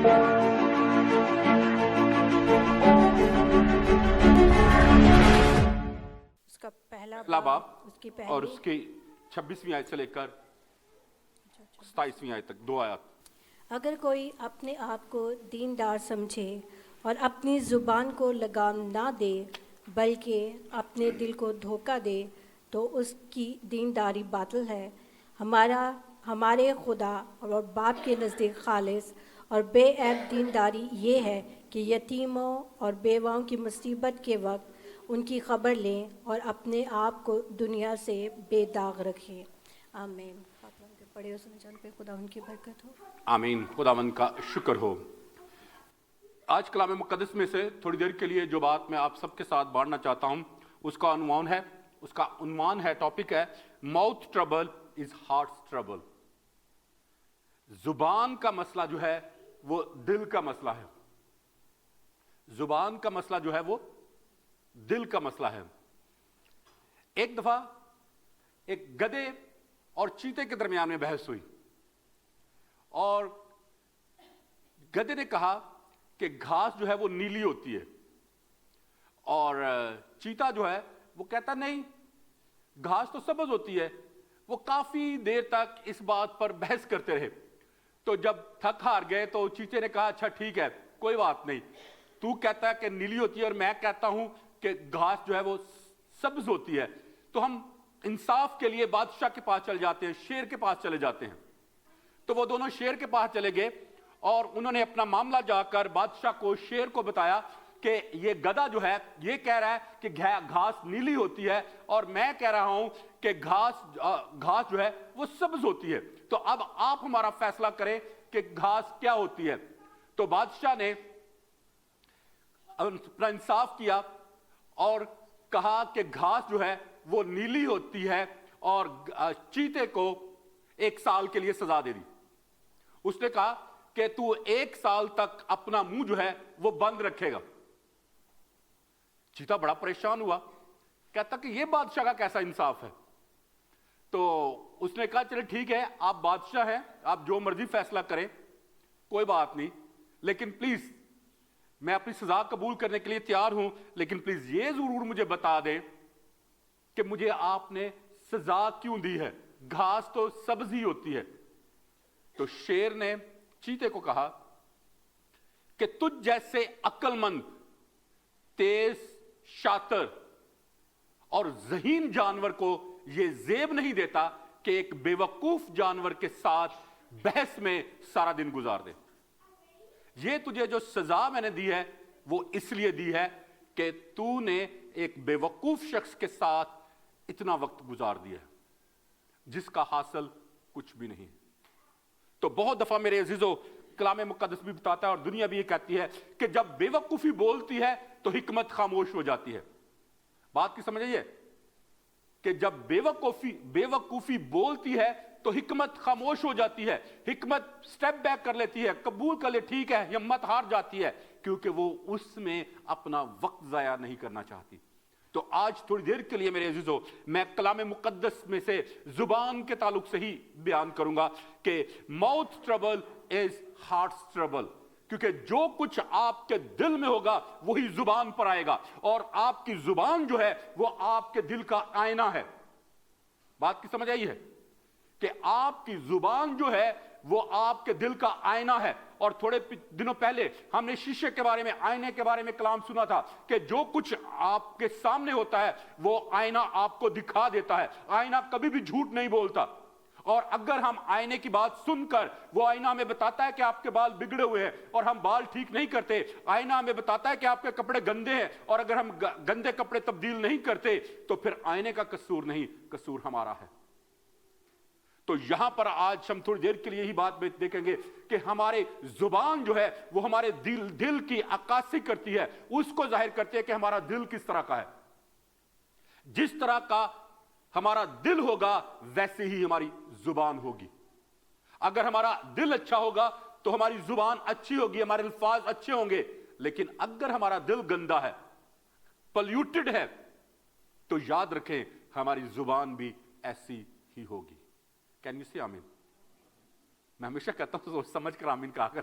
اس کا پہلا باب اس کی اور اس کی 26ویں آیت سے لے کر 27ویں آیت تک 2 آیات. اگر کوئی اپنے آپ کو دیندار سمجھے اور اپنی زبان کو لگام نہ دے بلکہ اپنے دل کو دھوکہ دے تو اس کی دینداری باطل ہے. ہمارے خدا اور باپ کے نزدیک خالص اور بے عیب دینداری یہ ہے کہ یتیموں اور بیواؤں کی مصیبت کے وقت ان کی خبر لیں اور اپنے آپ کو دنیا سے بے داغ رکھیں. آمین. پڑھے سن جان پہ خدا ان کی برکت ہو. آمین. خداوند کا شکر ہو. آج کلام مقدس میں سے تھوڑی دیر کے لیے جو بات میں آپ سب کے ساتھ بانٹنا چاہتا ہوں اس کا عنوان ہے ٹاپک ہے ماؤتھ ٹربل از ہارٹ ٹربل. زبان کا مسئلہ جو ہے وہ دل کا مسئلہ ہے. زبان کا مسئلہ جو ہے وہ دل کا مسئلہ ہے. ایک دفعہ ایک گدھے اور چیتے کے درمیان میں بحث ہوئی اور گدھے نے کہا کہ گھاس جو ہے وہ نیلی ہوتی ہے اور چیتا جو ہے وہ کہتا نہیں گھاس تو سبز ہوتی ہے. وہ کافی دیر تک اس بات پر بحث کرتے رہے. تو جب تھک ہار گئے تو چیتے نے کہا اچھا ٹھیک ہے کوئی بات نہیں, تو کہتا ہے کہ نیلی ہوتی ہے اور میں کہتا ہوں کہ گھاس جو ہے وہ سبز ہوتی ہے, تو ہم انصاف کے لیے بادشاہ کے پاس چل جاتے ہیں, شیر کے پاس چلے جاتے ہیں. تو وہ دونوں شیر کے پاس چلے گئے اور انہوں نے اپنا معاملہ جا کر بادشاہ کو شیر کو بتایا کہ یہ گدھا جو ہے یہ کہہ رہا ہے کہ گھاس نیلی ہوتی ہے اور میں کہہ رہا ہوں کہ گھاس جو ہے وہ سبز ہوتی ہے, تو اب آپ ہمارا فیصلہ کریں کہ گھاس کیا ہوتی ہے. تو بادشاہ نے اپنا انصاف کیا اور کہا کہ گھاس جو ہے وہ نیلی ہوتی ہے اور چیتے کو 1 سال کے لیے سزا دے دی. اس نے کہا کہ تو 1 سال تک اپنا منہ جو ہے وہ بند رکھے گا. چیتا بڑا پریشان ہوا, کہتا کہ یہ بادشاہ کا کیسا انصاف ہے. تو اس نے کہا چلے ٹھیک ہے آپ بادشاہ ہیں, آپ جو مرضی فیصلہ کریں کوئی بات نہیں, لیکن پلیز میں اپنی سزا قبول کرنے کے لیے تیار ہوں, لیکن پلیز یہ ضرور مجھے بتا دیں کہ مجھے آپ نے سزا کیوں دی ہے, گھاس تو سبز ہی ہوتی ہے. تو شیر نے چیتے کو کہا کہ تجھ جیسے عقل مند, تیز, شاطر اور ذہین جانور کو یہ زیب نہیں دیتا کہ ایک بے وقوف جانور کے ساتھ بحث میں سارا دن گزار دے. یہ تجھے جو سزا میں نے دی ہے وہ اس لیے دی ہے کہ تو نے ایک بے وقوف شخص کے ساتھ اتنا وقت گزار دیا ہے جس کا حاصل کچھ بھی نہیں. تو بہت دفعہ میرے عزیزو کلام مقدس بھی بتاتا ہے اور دنیا بھی یہ کہتی ہے کہ جب بے وقوفی بولتی ہے تو حکمت خاموش ہو جاتی ہے. بات کی سمجھ آئیے کہ جب بے وقوفی بولتی ہے تو حکمت خاموش ہو جاتی ہے, حکمت سٹیپ بیک کر لیتی ہے, قبول کر لے ٹھیک ہے, ہمت ہار جاتی ہے کیونکہ وہ اس میں اپنا وقت ضائع نہیں کرنا چاہتی. تو آج تھوڑی دیر کے لیے میرے عزیزو میں کلام مقدس میں سے زبان کے تعلق سے ہی بیان کروں گا کہ ماؤتھ ٹربل از ہارٹ ٹربل, کیونکہ جو کچھ آپ کے دل میں ہوگا وہی زبان پر آئے گا, اور آپ کی زبان جو ہے وہ آپ کے دل کا آئینہ ہے. بات کی سمجھ آئی ہے کہ آپ کی زبان جو ہے وہ آپ کے دل کا آئینہ ہے. اور تھوڑے دنوں پہلے ہم نے شیشے کے بارے میں, آئینے کے بارے میں کلام سنا تھا کہ جو کچھ آپ کے سامنے ہوتا ہے وہ آئینہ آپ کو دکھا دیتا ہے. آئینہ کبھی بھی جھوٹ نہیں بولتا, اور اگر ہم آئینے کی بات سن کر وہ آئینہ ہمیں بتاتا ہے کہ آپ کے بال بگڑے ہوئے ہیں اور ہم بال ٹھیک نہیں کرتے, آئینہ ہمیں بتاتا ہے کہ آپ کے کپڑے گندے ہیں اور اگر ہم گندے کپڑے تبدیل نہیں کرتے تو پھر آئینے کا قصور نہیں, قصور ہمارا ہے. تو یہاں پر آج ہم تھوڑی دیر کے لیے یہی بات دیکھیں گے کہ ہمارے زبان جو ہے وہ ہمارے دل کی عکاسی کرتی ہے, اس کو ظاہر کرتی ہے کہ ہمارا دل کس طرح کا ہے. جس طرح کا ہمارا دل ہوگا ویسے ہی ہماری زبان ہوگی. اگر ہمارا دل اچھا ہوگا تو ہماری زبان اچھی ہوگی, ہمارے الفاظ اچھے ہوں گے. لیکن اگر ہمارا دل گندا ہے, پلیوٹڈ ہے, تو یاد رکھیں ہماری زبان بھی ایسی ہی ہوگی. کین یو سی آمین؟ میں ہمیشہ کہتا ہوں سوچ سمجھ کر آمین کہا کر.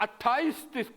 28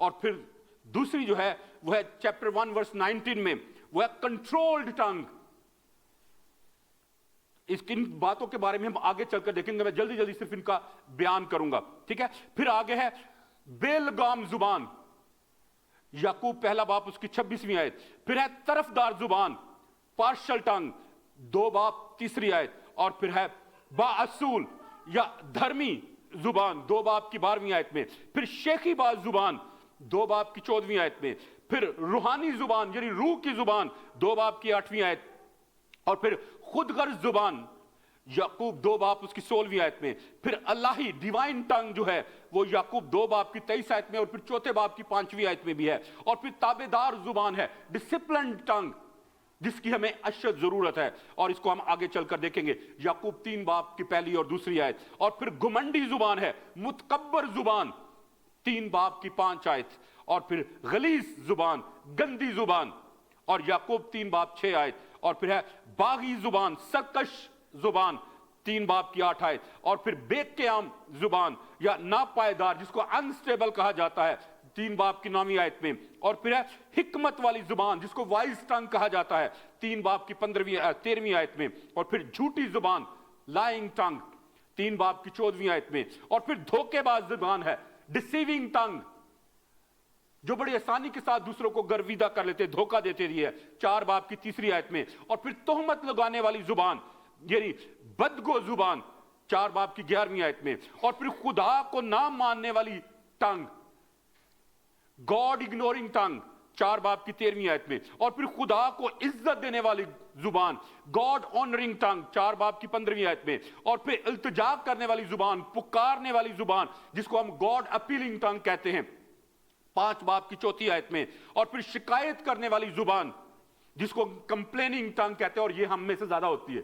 اور پھر دوسری جو ہے وہ ہے چیپٹر 1 ورس 19 میں وہ ہے کنٹرولڈ ٹنگ. اس کن باتوں کے بارے میں ہم آگے چل کر دیکھیں گے, میں جلدی جلدی صرف ان کا بیان کروں گا, ٹھیک ہے. پھر آگے ہے بے لگام زبان, یعقوب پہلا باب اس کی 26ویں آیت. پھر ہے طرفدار زبان, پارشل ٹنگ, 2 باب 3 آیت. اور پھر ہے با اصول یا دھرمی زبان, 2 باب کی 12ویں آیت میں. پھر شیخی باز زبان, 2 باب کی 14ویں آیت میں. پھر روحانی زبان یعنی روح کی زبان, 2 باب کی 8ویں آیت. اور پھر خود غرض زبان, یعقوب 2 باب اس کی 16ویں آیت میں. پھر اللہی ڈیوائن ٹنگ جو ہے وہ یعقوب 2 باب کی 23 آیت میں, اور پھر چوتھے باب کی 5ویں آیت میں بھی ہے. اور پھر تابعدار زبان ہے, ڈسپلنڈ ٹنگ, جس کی ہمیں اشد ضرورت ہے, اور اس کو ہم آگے چل کر دیکھیں گے. یعقوب 3 باب کی 1 اور 2 آیت. اور پھر گمنڈی زبان ہے, متکبر زبان, 3 باب کی 5 آیت. اور پھر غلیظ زبان, گندی زبان, اور یعقوب 3 باب 6 آیت. اور پھر ہے باغی زبان, سرکش زبان, 3 باب کی 8 آیت. اور پھر بے قیام زبان یا ناپائیدار جس کو انسٹیبل کہا جاتا ہے, 3 باب کی 9ویں آیت میں. اور پھر ہے حکمت والی زبان جس کو وائز ٹنگ کہا جاتا ہے, 3 باب کی 13ویں آیت میں. اور پھر جھوٹی زبان, لائنگ ٹنگ, 3 باب کی 14ویں آیت میں. اور پھر دھوکے باز زبان ہے, ڈسیونگ ٹنگ, جو بڑی آسانی کے ساتھ دوسروں کو گرویدہ کر لیتے, دھوکہ دیتے رہی ہے, 4 باب کی 3 آیت میں. اور پھر تہمت لگانے والی زبان یعنی بدگو زبان, 4 باب کی 11ویں آیت میں. اور پھر خدا کو نہ ماننے والی ٹنگ, گاڈ اگنورنگ ٹنگ, 4 باب کی 13ویں آیت میں. اور پھر خدا کو عزت دینے والی زبان, گاڈ آنرنگ ٹنگ, 4 باب کی 15ویں آیت میں. اور پھر التجا کرنے والی زبان, پکارنے والی زبان جس کو ہم گاڈ اپیلنگ ٹنگ کہتے ہیں, 5 باب کی 4 آیت میں. اور پھر شکایت کرنے والی زبان جس کو کمپلیننگ ٹنگ کہتے ہیں, اور یہ ہم میں سے زیادہ ہوتی ہے,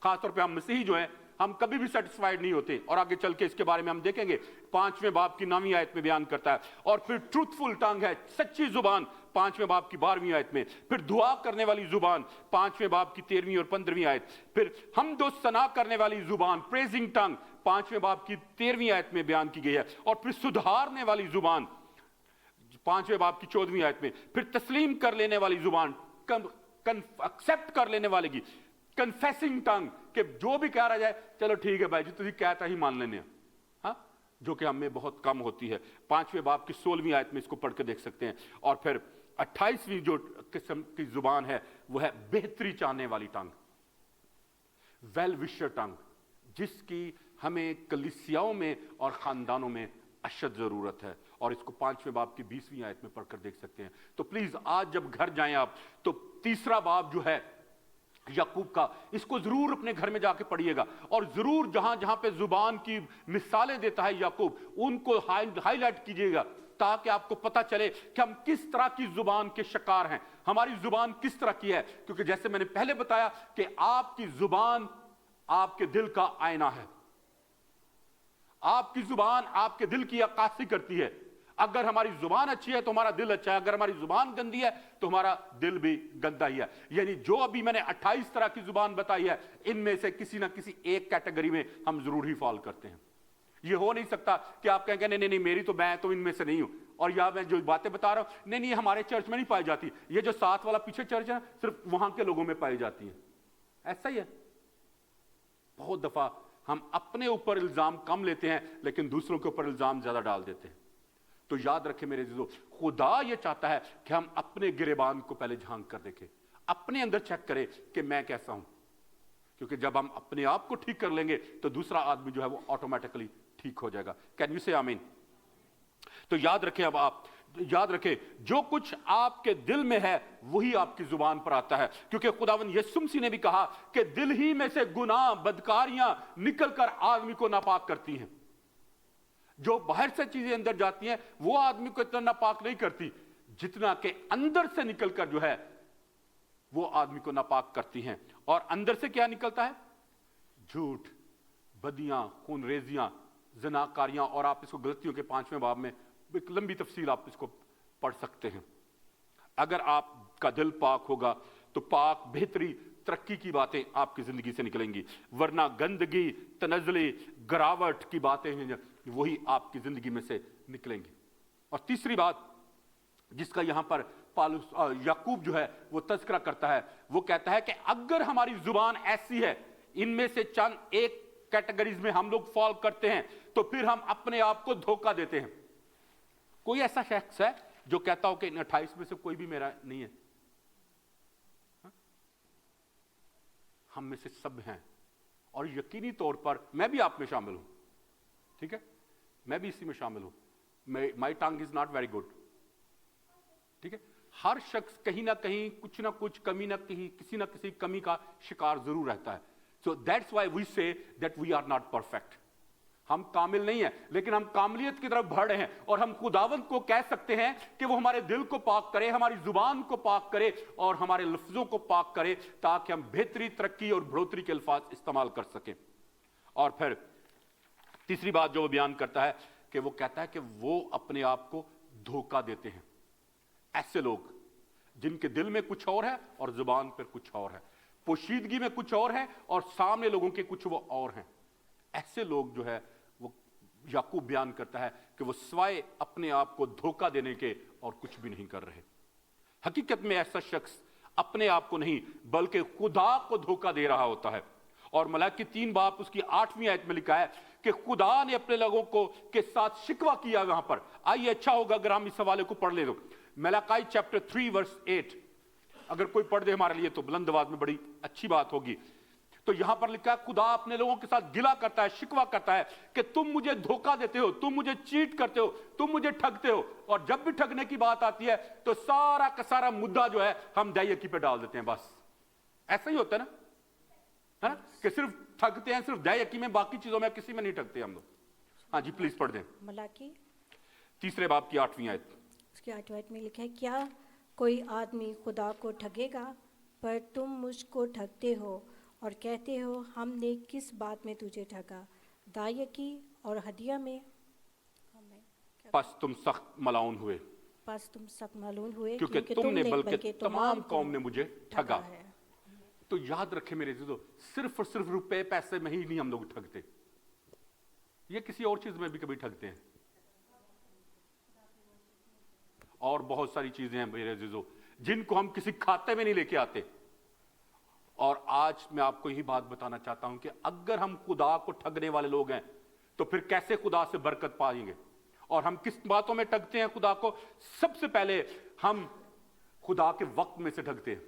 خاص طور پہ ہم مسیحی جو ہیں ہم کبھی بھی سیٹسفائیڈ نہیں ہوتے, اور آگے چل کے اس کے بارے میں ہم دیکھیں گے, 5ویں باب کی 9ویں آیت میں بیان کرتا ہے. اور پھر ٹروتفل ٹنگ ہے, سچی زبان, 5ویں باب کی 12ویں آیت میں. پھر دعا کرنے والی زبان, 5ویں باب کی 13ویں اور 15ویں آیت. پھر حمد و ثنا کرنے والی زبان, پریزنگ ٹنگ, 5ویں باب کی 13ویں آیت میں بیان کی گئی ہے. اور پھر سدھارنے والی زبان, 5ویں باب کی 14ویں آیت میں. پھر تسلیم کر لینے والی زبان, ایکسپٹ کر لینے والے کی, کنفیسنگ ٹنگ, کہ جو بھی کہہ رہا جائے چلو ٹھیک ہے بھائی جی تجھے کہتا ہی مان لینے, ہاں, جو کہ ہم میں بہت کم ہوتی ہے. 5ویں باب کی 16ویں آیت میں اس کو پڑھ کے دیکھ سکتے ہیں. اور پھر 28ویں جو قسم کی زبان ہے وہ ہے بہتری چاہنے والی ٹنگ, ویل وشر ٹنگ, جس کی ہمیں کلیسیاؤں میں اور خاندانوں میں اشد ضرورت ہے. اور اس کو 5ویں باب کی 20ویں آیت میں پڑھ کر دیکھ سکتے ہیں. تو پلیز آج جب گھر جائیں آپ تو 3 باب جو ہے یعقوب کا, اس کو ضرور اپنے گھر میں جا کے پڑھیے گا, اور ضرور جہاں جہاں پہ زبان کی مثالیں دیتا ہے یعقوب ان کو ہائی لائٹ کیجیے گا, تاکہ آپ کو پتا چلے کہ ہم کس طرح کی زبان کے شکار ہیں, ہماری زبان کس طرح کی ہے. کیونکہ جیسے میں نے پہلے بتایا کہ آپ کی زبان آپ کے دل کا آئینہ ہے, آپ کی زبان آپ کے دل کی عکاسی کرتی ہے. اگر ہماری زبان اچھی ہے تو ہمارا دل اچھا ہے, اگر ہماری زبان گندی ہے تو ہمارا دل بھی گندا ہی ہے. یعنی جو ابھی میں نے 28 طرح کی زبان بتائی ہے, ان میں سے کسی نہ کسی ایک کیٹیگری میں ہم ضرور ہی فال کرتے ہیں. یہ ہو نہیں سکتا کہ آپ کہیں گے نہیں نہیں میری تو میں تو ان میں سے نہیں ہوں, اور یا میں جو باتیں بتا رہا ہوں نہیں نہیں ہمارے چرچ میں نہیں پائی جاتی, یہ جو ساتھ والا پیچھے چرچ ہے صرف وہاں کے لوگوں میں پائی جاتی ہیں. ایسا ہی ہے. بہت دفعہ ہم اپنے اوپر الزام کم لیتے ہیں لیکن دوسروں کے اوپر الزام زیادہ ڈال دیتے ہیں. تو یاد رکھیں میرے عزیزو, خدا یہ چاہتا ہے کہ ہم اپنے گریبان کو پہلے جھانک کر دیکھیں, اپنے اندر چیک کریں کہ میں کیسا ہوں. کیونکہ جب ہم اپنے آپ کو ٹھیک کر لیں گے تو دوسرا آدمی جو ہے وہ آٹومیٹکلی ٹھیک ہو جائے گا. کین یو سے آمین؟ تو یاد رکھیں, اب آپ یاد رکھیں جو کچھ آپ کے دل میں ہے وہی آپ کی زبان پر آتا ہے. کیونکہ خداوند یسوع مسیح نے بھی کہا کہ دل ہی میں سے گناہ بدکاریاں نکل کر آدمی کو ناپاک کرتی ہیں. جو باہر سے چیزیں اندر جاتی ہیں وہ آدمی کو اتنا ناپاک نہیں کرتی جتنا کہ اندر سے نکل کر جو ہے وہ آدمی کو ناپاک کرتی ہیں. اور اندر سے کیا نکلتا ہے؟ جھوٹ, بدیاں, خون ریزیاں, زناکاریاں. اور آپ اس کو غلطیوں کے 5ویں باب میں ایک لمبی تفصیل آپ اس کو پڑھ سکتے ہیں. اگر آپ کا دل پاک ہوگا تو پاک, بہتری, ترقی کی باتیں آپ کی زندگی سے نکلیں گی, ورنہ گندگی, تنزلی, گراوٹ کی باتیں ہیں وہی آپ کی زندگی میں سے نکلیں گی. اور تیسری بات جس کا یہاں پر یعقوب جو ہے وہ تذکرہ کرتا ہے. وہ کہتا ہے کہ اگر ہماری زبان ایسی ہے, ان میں سے چند ایک کیٹیگریز میں ہم لوگ فال کرتے ہیں, تو پھر ہم اپنے آپ کو دھوکہ دیتے ہیں. کوئی ایسا شخص ہے جو کہتا ہو کہ ان 28 میں سے کوئی بھی میرا نہیں ہے؟ ہم میں سے سب ہیں, اور یقینی طور پر میں بھی آپ میں شامل ہوں. ٹھیک ہے, میں بھی اسی میں شامل ہوں. مائی ٹنگ از ناٹ ویری گڈ. ٹھیک ہے, ہر شخص کہیں نہ کہیں کچھ نہ کچھ کمی نہ کہیں کسی نہ کسی کمی کا شکار ضرور رہتا ہے. So that's why we say that we are not perfect. ہم کامل نہیں ہیں, لیکن ہم کاملیت کی طرف بڑھ رہے ہیں, اور ہم خداوند کو کہہ سکتے ہیں کہ وہ ہمارے دل کو پاک کرے, ہماری زبان کو پاک کرے, اور ہمارے لفظوں کو پاک کرے, تاکہ ہم بہتری, ترقی اور بڑھوتری کے الفاظ استعمال کر سکیں. اور پھر تیسری بات جو وہ بیان کرتا ہے کہ وہ کہتا ہے کہ وہ اپنے آپ کو دھوکہ دیتے ہیں. ایسے لوگ جن کے دل میں کچھ اور ہے اور زبان پر کچھ اور ہے, پوشیدگی میں کچھ اور ہے اور سامنے لوگوں کے کچھ وہ اور ہیں, ایسے لوگ جو ہے وہ یعقوب بیان کرتا ہے کہ وہ سوائے اپنے آپ کو دھوکہ دینے کے اور کچھ بھی نہیں کر رہے. حقیقت میں ایسا شخص اپنے آپ کو نہیں بلکہ خدا کو دھوکہ دے رہا ہوتا ہے. اور ملاکی 3 باب اس کی 8ویں آیت میں لکھا ہے کہ خدا نے اپنے لوگوں کو کے ساتھ شکوہ کیا وہاں پر. آئیے اچھا ہوگا اگر ہم اس حوالے کو پڑھ لیں تو ملاکی چیپٹر 3 ورس 8 اگر کوئی پڑھ دے ہمارے لیے تو بلند آواز میں بڑی اچھی بات ہوگی. تو یہاں پر لکھا ہے خدا اپنے لوگوں کے ساتھ گلہ کرتا ہے, شکوہ کرتا ہے کہ تم مجھے دھوکہ دیتے ہو, تم مجھے چیٹ کرتے ہو, تم مجھے ٹھگتے ہو. اور جب بھی ٹھگنے کی بات آتی ہے تو سارا کا سارا مدعا جو ہے ہم دائیکی پہ ڈال دیتے ہیں. بس ایسا ہی ہوتا ہے نا, کہ صرف ٹھگتے ہیں صرف دائیکی میں, باقی چیزوں میں کسی میں نہیں ٹھگتے ہم لوگ. ہاں جی پلیز پڑھ دیں ملاکی 3 باب کی 8ویں آیت. اس کی 8ویں آیت میں لکھا ہے, کیا کوئی آدمی خدا کو ٹھگے گا؟ پر تم مجھ کو ٹھگتے ہو اور کہتے ہو ہم نے کس بات میں تجھے ٹھگا, دائیکی اور ہدیہ میں. پس تم سخت ملعون ہوئے پس تم سخت معلوم ہوئے کیونکہ تم نے بلکہ تمام قوم نے مجھے ٹھگا. ہے. تو یاد رکھے میرے عزیزو, صرف اور صرف روپے پیسے میں ہی نہیں ہم لوگ ٹھگتے, یہ کسی اور چیز میں بھی کبھی ٹھگتے ہیں. اور بہت ساری چیزیں ہیں میرے عزیزو جن کو ہم کسی کھاتے میں نہیں لے کے آتے. اور آج میں آپ کو یہی بات بتانا چاہتا ہوں کہ اگر ہم خدا کو ٹھگنے والے لوگ ہیں تو پھر کیسے خدا سے برکت پائیں گے؟ اور ہم کس باتوں میں ٹھگتے ہیں خدا کو؟ سب سے پہلے ہم خدا کے وقت میں سے ٹھگتے ہیں.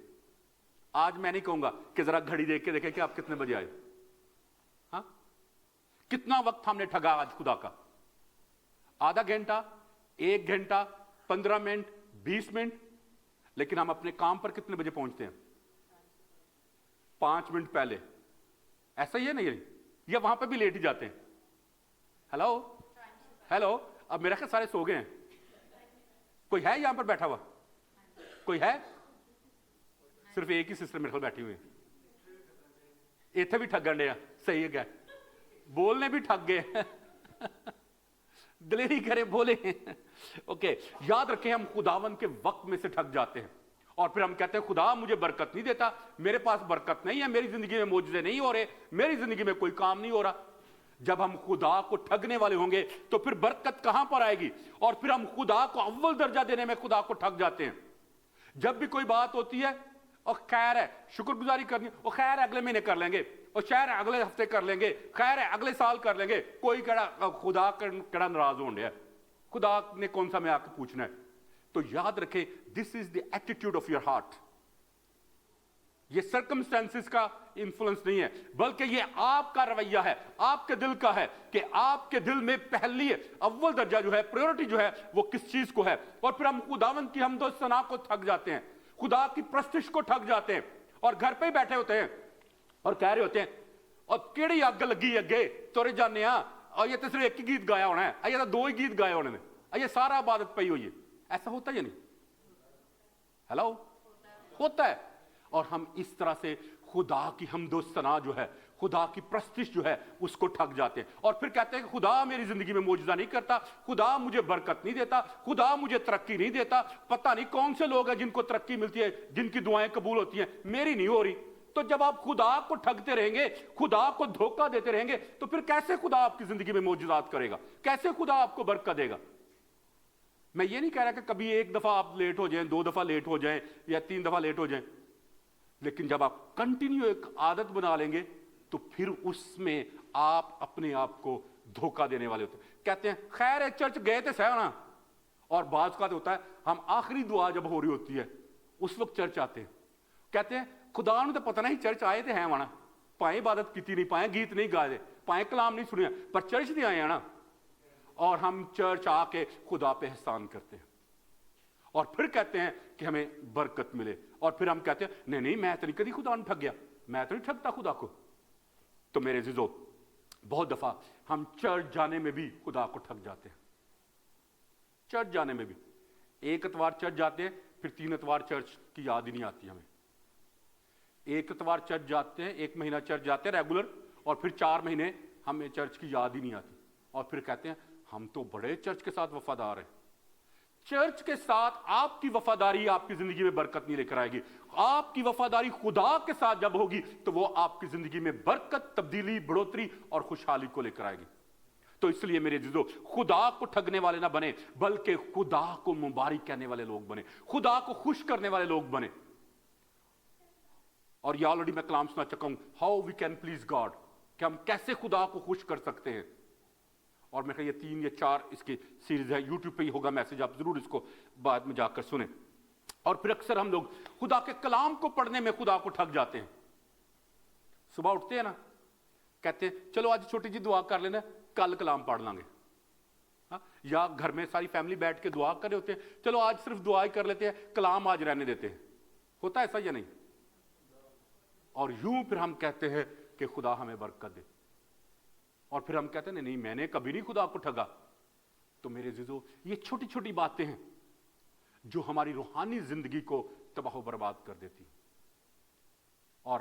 آج میں نہیں کہوں گا کہ ذرا گھڑی دیکھ کے دیکھیں کہ آپ کتنے بجے آئے. ہاں, کتنا وقت ہم نے ٹھگا آج خدا کا؟ آدھا گھنٹہ, 1 گھنٹہ, 15 منٹ, 20 منٹ. لیکن ہم اپنے کام پر کتنے بجے پہنچتے ہیں؟ 5 منٹ پہلے. ایسا ہی ہے نہیں, یا وہاں پہ بھی لیٹ ہی جاتے ہیں؟ ہیلو ہیلو, اب میرا خیال سارے سو گئے ہیں. کوئی ہے یہاں پر بیٹھا ہوا؟ کوئی ہے؟ صرف ایک ہی سسٹر میرے خیال بیٹھی ہوئی ہے. اتنے بھی ٹھگن ڈے, صحیح ہے, بولنے بھی ٹھگ گئے. دلیری کرے بولے. اوکے, یاد رکھیں ہم خداوند کے وقت میں سے ٹھگ جاتے ہیں, اور پھر ہم کہتے ہیں خدا مجھے برکت نہیں دیتا, میرے پاس برکت نہیں ہے, میری زندگی میں معجزے نہیں ہو رہے, میری زندگی میں کوئی کام نہیں ہو رہا. جب ہم خدا کو ٹھگنے والے ہوں گے تو پھر برکت کہاں پر آئے گی؟ اور پھر ہم خدا کو اول درجہ دینے میں خدا کو ٹھگ جاتے ہیں. جب بھی کوئی بات ہوتی ہے اور خیر ہے, شکر گزاری کرنی, اور خیر ہے اگلے مہینے کر لیں گے, اور شاید اگلے ہفتے کر لیں گے, خیر ہے اگلے سال کر لیں گے. کوئی خدا کڑا ناراض ہو رہا ہے, خدا نے کون سا میں آ کے پوچھنا ہے؟ تو یاد رکھیں this is the attitude of your heart. یہ سرکمسٹانسز کا انفلوئنس نہیں ہے, بلکہ یہ آپ کا رویہ ہے, آپ کے دل کا ہے, کہ آپ کے دل میں پہلی اول درجہ جو ہے, پریورٹی جو ہے وہ کس چیز کو ہے. اور پھر ہم خداوند کی حمد و ثنا کو ٹھگ جاتے ہیں, خدا کی پرستش کو ٹھگ جاتے ہیں, اور گھر پہ ہی بیٹھے ہوتے ہیں اور کہہ رہے ہوتے ہیں اور کیڑی اگ لگی اگے تورے جانے ہاں, اور یہ تو صرف ایک ہی گیت گایا ہونا ہے, یہ تو 2 ہی گیت گائے ہونے نے, یہ سارا عبادت پئی ہوئی ہے. ایسا ہوتا ہے یا نہیں؟ ہیلو, ہوتا ہے. اور ہم اس طرح سے خدا کی حمد و ثنا جو ہے, خدا کی پرستش جو ہے اس کو ٹھگ جاتے ہیں, اور پھر کہتے ہیں کہ خدا میری زندگی میں معجزہ نہیں کرتا, خدا مجھے برکت نہیں دیتا, خدا مجھے ترقی نہیں دیتا. پتہ نہیں کون سے لوگ ہیں جن کو ترقی ملتی ہے, جن کی دعائیں قبول ہوتی ہیں, میری نہیں ہو رہی. تو جب آپ خدا کو ٹھگتے رہیں گے, خدا کو دھوکہ دیتے رہیں گے, تو پھر کیسے خدا آپ کی زندگی میں معجزات کرے گا؟ کیسے خدا آپ کو برکت دے گا؟ میں یہ نہیں کہہ رہا کہ کبھی ایک دفعہ آپ لیٹ ہو جائیں, 2 دفعہ لیٹ ہو جائیں یا 3 دفعہ لیٹ ہو جائیں, لیکن جب آپ کنٹینیو ایک عادت بنا لیں گے تو پھر اس میں آپ اپنے آپ کو دھوکہ دینے والے ہوتے ہیں. کہتے ہیں خیر ہے چرچ گئے تھے سہ نا, اور بعض کا ہوتا ہے ہم آخری دعا جب ہو رہی ہوتی ہے اس وقت چرچ آتے ہیں, کہتے ہیں خدا نے تو پتہ نہیں چرچ آئے تھے ہیں وہاں, پائیں عبادت کی نہیں, پائیں گیت نہیں گائے, پائیں کلام نہیں سنے, پر چرچ نہیں آئے ہیں نا. اور ہم چرچ آ کے خدا پہ احسان کرتے ہیں اور پھر کہتے ہیں کہ ہمیں برکت ملے, اور پھر ہم کہتے ہیں نہیں نہیں میں تو نہیں کبھی خدا نے ٹھگ گیا, میں تو نہیں ٹھگتا خدا کو. تو میرے عزیزو بہت دفعہ ہم چرچ جانے میں بھی خدا کو ٹھگ جاتے ہیں. چرچ جانے میں بھی ایک اتوار چرچ جاتے ہیں, پھر 3 اتوار چرچ کی یاد ہی نہیں آتی ہمیں. ایک اتوار چرچ جاتے ہیں, 1 مہینہ چرچ جاتے ہیں ریگولر, اور پھر 4 مہینے ہمیں چرچ کی یاد ہی نہیں آتی, اور پھر کہتے ہیں ہم تو بڑے چرچ کے ساتھ وفادار ہیں. چرچ کے ساتھ آپ کی وفاداری آپ کی زندگی میں برکت نہیں لے کر آئے گی. آپ کی وفاداری خدا کے ساتھ جب ہوگی تو وہ آپ کی زندگی میں برکت, تبدیلی, بڑھوتری اور خوشحالی کو لے کر آئے گی. تو اس لیے میرے عزیزو خدا کو ٹھگنے والے نہ بنے, بلکہ خدا کو مبارک کہنے والے لوگ بنے, خدا کو خوش کرنے والے لوگ بنے. اور یہ آلریڈی میں کلام سنا چکا ہوں, how we can please God, کہ ہم کیسے خدا کو خوش کر سکتے ہیں. اور میں کہا یہ 3 یا 4 اس کی سیریز ہے, یوٹیوب پہ ہی ہوگا میسج, آپ ضرور اس کو بعد میں جا کر سنیں. اور پھر اکثر ہم لوگ خدا کے کلام کو پڑھنے میں خدا کو ٹھگ جاتے ہیں. صبح اٹھتے ہیں نا, کہتے ہیں چلو آج چھوٹی جی دعا کر لینا, کل کلام پڑھ لیں گے. یا گھر میں ساری فیملی بیٹھ کے دعا کر رہے ہوتے ہیں, چلو آج صرف دعا ہی کر لیتے ہیں, کلام آج رہنے دیتے ہیں. ہوتا ہے ایسا یا نہیں؟ اور یوں پھر ہم کہتے ہیں کہ خدا ہمیں برکت دے, اور پھر ہم کہتے ہیں نہیں میں نے کبھی نہیں خدا کو ٹھگا. تو میرے عزیزو یہ چھوٹی چھوٹی باتیں ہیں جو ہماری روحانی زندگی کو تباہ و برباد کر دیتی. اور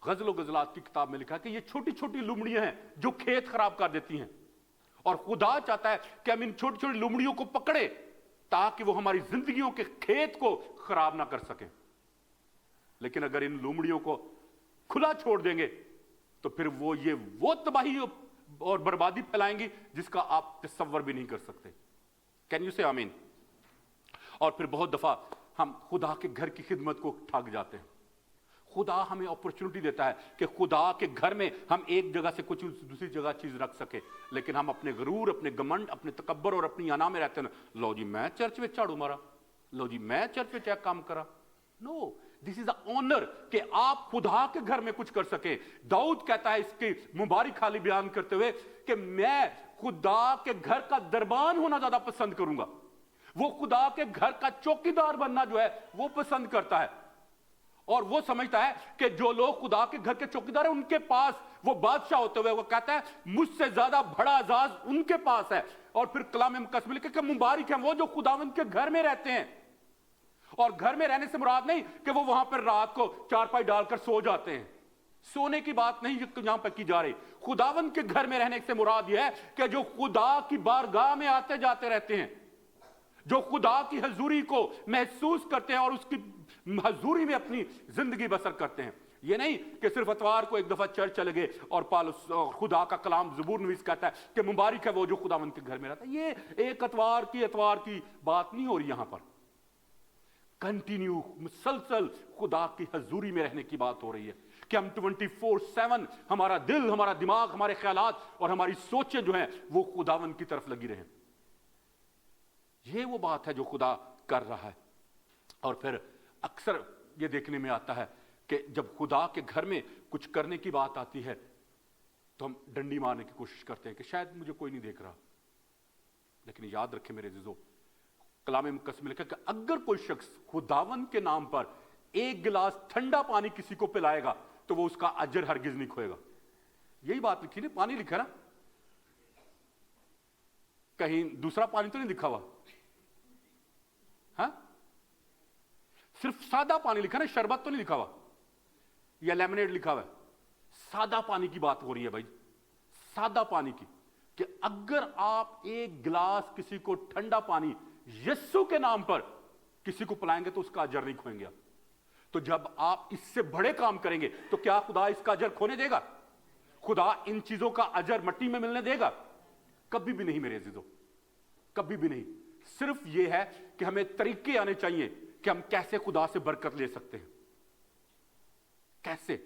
غزل و غزلات کی کتاب میں لکھا ہے کہ یہ چھوٹی چھوٹی لمڑیاں ہیں جو کھیت خراب کر دیتی ہیں, اور خدا چاہتا ہے کہ ہم ان چھوٹی چھوٹی لمڑیوں کو پکڑے تاکہ وہ ہماری زندگیوں کے کھیت کو خراب نہ کر سکیں. لیکن اگر ان لمڑیوں کو کھلا چھوڑ دیں گے تو پھر وہ تباہی اور بربادی پھیلائیں گی جس کا آپ تصور بھی نہیں کر سکتے. کین یو سے آمین؟ اور پھر بہت دفعہ ہم خدا کے گھر کی خدمت کو ٹھگ جاتے ہیں. خدا ہمیں اپرچونٹی دیتا ہے کہ خدا کے گھر میں ہم ایک جگہ سے کچھ دوسری جگہ چیز رکھ سکے, لیکن ہم اپنے غرور, اپنے گمنڈ, اپنے تکبر اور اپنی انا میں رہتے ہیں. لو جی میں چرچ میں جھاڑو مارا, لو جی میں چرچ میں چیک کام کرا. نو, دس از اے آنر کہ آپ خدا کے گھر میں کچھ کر سکیں. داؤد کہتا ہے اس کی مبارک حالی بیان کرتے ہوئے کہ میں خدا کے گھر کا دربان ہونا زیادہ پسند کروں گا. وہ خدا کے گھر کا چوکیدار بننا جو ہے وہ پسند کرتا ہے, اور وہ سمجھتا ہے کہ جو لوگ خدا کے گھر کے چوکیدار ہیں ان کے پاس وہ بادشاہ ہوتے ہوئے وہ کہتا ہے مجھ سے زیادہ بڑا اعزاز ان کے پاس ہے. اور پھر کلام مقدس میں لکھا کہ مبارک ہیں وہ جو خداوند کے گھر میں رہتے ہیں. اور گھر میں رہنے سے مراد نہیں کہ وہ وہاں پر رات کو چارپائی ڈال کر سو جاتے ہیں, سونے کی بات نہیں یہاں پر کی جا رہی. خداوند کے گھر میں رہنے سے مراد یہ ہے کہ جو خدا کی بارگاہ میں آتے جاتے رہتے ہیں, جو خدا کی حضوری کو محسوس کرتے ہیں اور اس کی حضوری میں اپنی زندگی بسر کرتے ہیں. یہ نہیں کہ صرف اتوار کو ایک دفعہ چرچ چلے گئے اور خدا کا کلام زبور نویس کہتا ہے کہ مبارک ہے وہ جو خداوند کے گھر میں رہتا ہے. یہ ایک اتوار کی بات نہیں ہو رہی یہاں پر. کنٹینیو مسلسل خدا کی حضوری میں رہنے کی بات ہو رہی ہے کہ ہم 24/7 ہمارا دل, ہمارا دماغ, ہمارے خیالات اور ہماری سوچیں جو ہیں وہ خداوند کی طرف لگی رہیں. یہ وہ بات ہے جو خدا کر رہا ہے. اور پھر اکثر یہ دیکھنے میں آتا ہے کہ جب خدا کے گھر میں کچھ کرنے کی بات آتی ہے تو ہم ڈنڈی مارنے کی کوشش کرتے ہیں کہ شاید مجھے کوئی نہیں دیکھ رہا. لیکن یاد رکھیں میرے عزیزو, کلام مقدس میں لکھا کہ اگر کوئی شخص خداوند کے نام پر 1 گلاس ٹھنڈا پانی کسی کو پلائے گا تو وہ اس کا اجر ہرگز نہیں کھوئے گا. یہی بات لکھی نا, پانی لکھا نا, کہیں دوسرا پانی تو نہیں لکھا ہوا. ہاں, صرف سادہ پانی لکھا نا, شربت تو نہیں لکھا ہوا یا لیمنیڈ لکھا ہوا ہے. سادہ پانی کی بات ہو رہی ہے بھائی, سادہ پانی کی, کہ اگر آپ 1 گلاس کسی کو ٹھنڈا پانی یسوع کے نام پر کسی کو پلائیں گے تو اس کا اجر نہیں کھوئیں گے. تو جب آپ اس سے بڑے کام کریں گے تو کیا خدا اس کا اجر کھونے دے گا؟ خدا ان چیزوں کا اجر مٹی میں ملنے دے گا؟ کبھی بھی نہیں میرے عزیزو, کبھی بھی نہیں. صرف یہ ہے کہ ہمیں طریقے آنے چاہیے کہ ہم کیسے خدا سے برکت لے سکتے ہیں. کیسے؟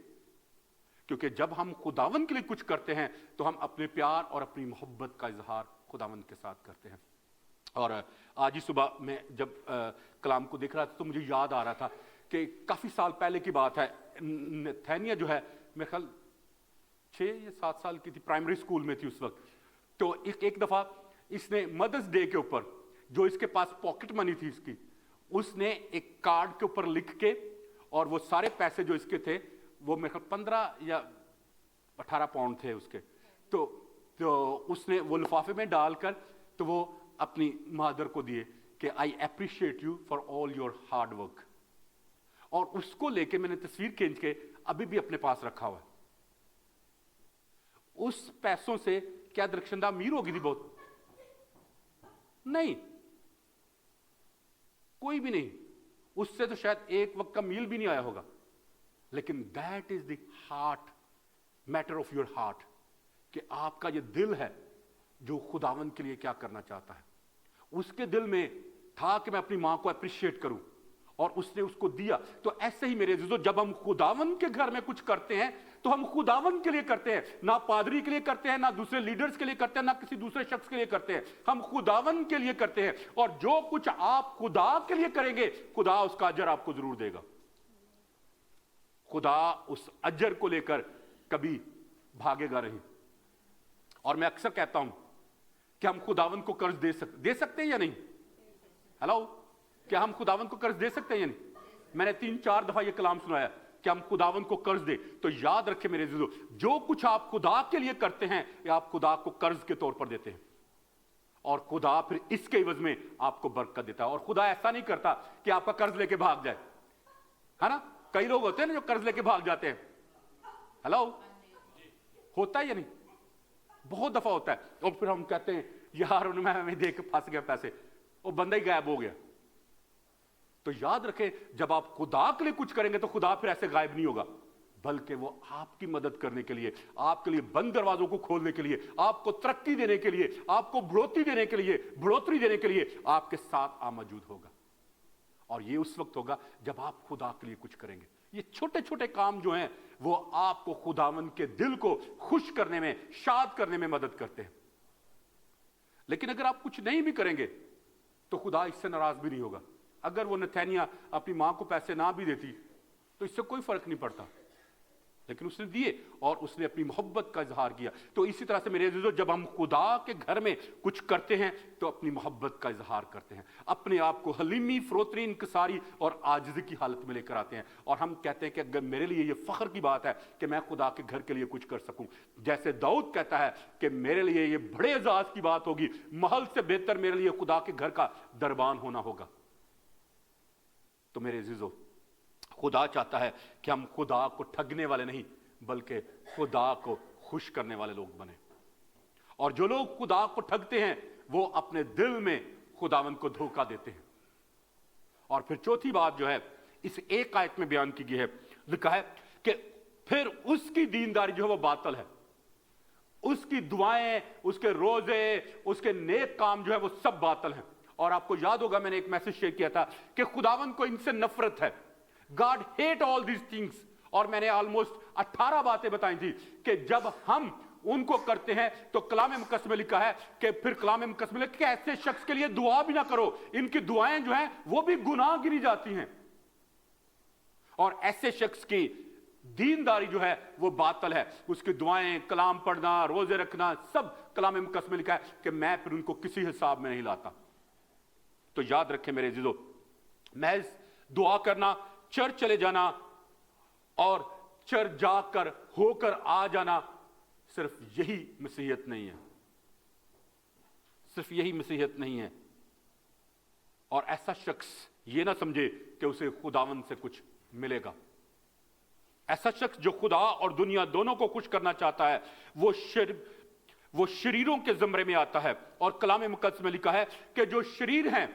کیونکہ جب ہم خداوند کے لیے کچھ کرتے ہیں تو ہم اپنے پیار اور اپنی محبت کا اظہار خداوند کے ساتھ کرتے ہیں. اور آج ہی صبح میں جب کلام کو دیکھ رہا تھا تو مجھے یاد آ رہا تھا کہ کافی سال پہلے کی بات ہے. نتھینیا جو ہے میرے خیال 6 یا 7 سال کی تھی, پرائمری اسکول میں تھی اس وقت. تو ایک دفعہ اس نے مدرس ڈے کے اوپر جو اس کے پاس پاکٹ منی تھی اس کی, اس نے ایک کارڈ کے اوپر لکھ کے, اور وہ سارے پیسے جو اس کے تھے وہ میرے خیال 15 یا 18 پاؤنڈ تھے اس کے, تو اس نے وہ لفافے میں ڈال کر تو وہ اپنی مادر کو دیے کہ I appreciate you for all your hard work. اور اس کو لے کے میں نے تصویر کھینچ کے ابھی بھی اپنے پاس رکھا ہوا ہے. اس پیسوں سے کیا درخشندہ امیر ہوگی تھی؟ بہت نہیں, کوئی بھی نہیں. اس سے تو شاید ایک وقت کا میل بھی نہیں آیا ہوگا. لیکن that is the heart, matter of your heart, کہ آپ کا یہ دل ہے جو خداوند کے لیے کیا کرنا چاہتا ہے. اس کے دل میں تھا کہ میں اپنی ماں کو اپریشیٹ کروں, اور اس نے اس کو دیا. تو ایسے ہی میرے عزیزو, جب ہم خداوند کے گھر میں کچھ کرتے ہیں تو ہم خداوند کے لیے کرتے ہیں, نہ پادری کے لیے کرتے ہیں, نہ دوسرے لیڈرز کے لیے کرتے ہیں, نہ کسی دوسرے شخص کے لیے کرتے ہیں. ہم خداوند کے لیے کرتے ہیں. اور جو کچھ آپ خدا کے لیے کریں گے خدا اس کا اجر آپ کو ضرور دے گا. خدا اس اجر کو لے کر کبھی بھاگے گا نہیں. اور میں اکثر کہتا ہوں کہ ہم خداوند کو قرض دے سکتے ہیں یا نہیں؟ ہلو, کیا ہم خداوند کو قرض دے سکتے ہیں یا نہیں؟ میں نے 3-4 دفعہ یہ کلام سنایا کہ ہم خداوند کو قرض دے. تو یاد رکھیں میرے عزیزو, جو کچھ آپ خدا کے لیے کرتے ہیں یہ آپ خدا کو قرض کے طور پر دیتے ہیں, اور خدا پھر اس کے عوض میں آپ کو برکت دیتا ہے. اور خدا ایسا نہیں کرتا کہ آپ کا قرض لے کے بھاگ جائے, ہے نا. کئی لوگ ہوتے ہیں نا جو قرض لے کے بھاگ جاتے ہیں. ہلو, ہوتا ہے یا نہیں؟ بہت دفعہ ہوتا ہے. اور پھر ہم کہتے ہیں یار انہوں نے ہمیں دے کے پھنس گیا پیسے, وہ بندہ ہی غائب ہو گیا. تو یاد رکھیں, جب آپ خدا کے لیے کچھ کریں گے تو خدا پھر ایسے غائب نہیں ہوگا, بلکہ وہ آپ کی مدد کرنے کے لیے, آپ کے لیے بند دروازوں کو کھولنے کے لیے, آپ کو ترقی دینے کے لیے, آپ کو بڑھوتری دینے کے لیے آپ کے ساتھ موجود ہوگا. اور یہ اس وقت ہوگا جب آپ خدا کے لیے کچھ کریں گے. یہ چھوٹے چھوٹے کام جو ہیں وہ آپ کو خداوند کے دل کو خوش کرنے میں, شاد کرنے میں مدد کرتے ہیں. لیکن اگر آپ کچھ نہیں بھی کریں گے تو خدا اس سے ناراض بھی نہیں ہوگا. اگر وہ نتھینیا اپنی ماں کو پیسے نہ بھی دیتی تو اس سے کوئی فرق نہیں پڑتا, لیکن اس نے دیے اور اس نے اپنی محبت کا اظہار کیا. تو اسی طرح سے میرے عزیزو, جب ہم خدا کے گھر میں کچھ کرتے ہیں تو اپنی محبت کا اظہار کرتے ہیں, اپنے آپ کو حلیمی, فروتنی, انکساری اور عاجزی کی حالت میں لے کر آتے ہیں. اور ہم کہتے ہیں کہ اگر میرے لیے یہ فخر کی بات ہے کہ میں خدا کے گھر کے لیے کچھ کر سکوں, جیسے داؤد کہتا ہے کہ میرے لیے یہ بڑے اعزاز کی بات ہوگی, محل سے بہتر میرے لیے خدا کے گھر کا دربان ہونا ہوگا. تو میرے عزیزو, خدا چاہتا ہے کہ ہم خدا کو ٹھگنے والے نہیں بلکہ خدا کو خوش کرنے والے لوگ بنیں. اور جو لوگ خدا کو ٹھگتے ہیں وہ اپنے دل میں خداوند کو دھوکہ دیتے ہیں. اور پھر چوتھی بات جو ہے اس ایک آیت میں بیان کی گئی ہے, لکھا ہے کہ پھر اس کی دینداری جو ہے وہ باطل ہے, اس کی دعائیں, اس کے روزے, اس کے نیک کام جو ہے وہ سب باطل ہیں. اور آپ کو یاد ہوگا میں نے ایک میسج شیئر کیا تھا کہ خداوند کو ان سے نفرت ہے. God hate all these things. اور میں نے آلموسٹ 18 باتیں بتائی تھی کہ جب ہم ان کو کرتے ہیں تو کلام مقدس میں لکھا ہے کہ پھر کلام مقدس میں لکھا کہ ایسے شخص کے لیے دعا بھی نہ کرو, ان کی دعائیں جو ہیں وہ بھی گناہ گنی جاتی ہیں. اور ایسے شخص کی دینداری جو ہے وہ باطل ہے, اس کی دعائیں, کلام پڑھنا, روزے رکھنا, سب کلام مقدس میں لکھا ہے کہ میں پھر ان کو کسی حساب میں نہیں لاتا. تو یاد رکھیں میرے عزیزو, محض دعا کرنا, چرچ چلے جانا اور چرچ جا کر ہو کر آ جانا صرف یہی مسیحیت نہیں ہے, صرف یہی مسیحیت نہیں ہے. اور ایسا شخص یہ نہ سمجھے کہ اسے خداوند سے کچھ ملے گا. ایسا شخص جو خدا اور دنیا دونوں کو خوش کرنا چاہتا ہے وہ شریروں کے زمرے میں آتا ہے. اور کلام مقدس میں لکھا ہے کہ جو شریر ہیں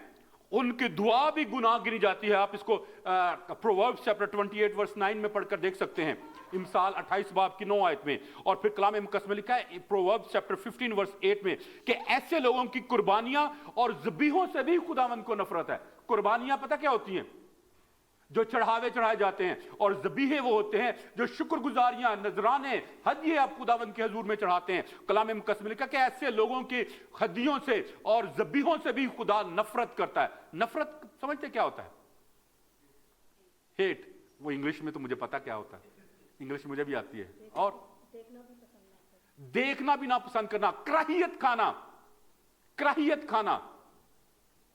ان کی دعا بھی گناہ گنی جاتی ہے. آپ اس کو پرووربس چیپٹر 28 ورس 9 میں پڑھ کر دیکھ سکتے ہیں امثال 28 باب کی 9 آیت میں، اور پھر کلام مقدس میں لکھا ہے پرووربس چیپٹر 15 ورس 8 میں کہ ایسے لوگوں کی قربانیاں اور ذبیحوں سے بھی خداوند کو نفرت ہے. قربانیاں پتہ کیا ہوتی ہیں؟ جو چڑھاوے چڑھائے جاتے ہیں، اور ذبیحے وہ ہوتے ہیں جو شکر گزاریاں، نذرانے، ہدیے آپ خداوند کے حضور میں چڑھاتے ہیں. کلام مقدس میں لکھا کہ ایسے لوگوں کی ہدیوں سے اور ذبیحوں سے بھی خدا نفرت کرتا ہے. نفرت سمجھتے کیا ہوتا ہے؟ ہیٹ. وہ انگلش میں تو مجھے پتا کیا ہوتا ہے، انگلش مجھے بھی آتی ہے. اور دیکھنا بھی ناپسند کرنا، کراہیت کھانا. کراہیت کھانا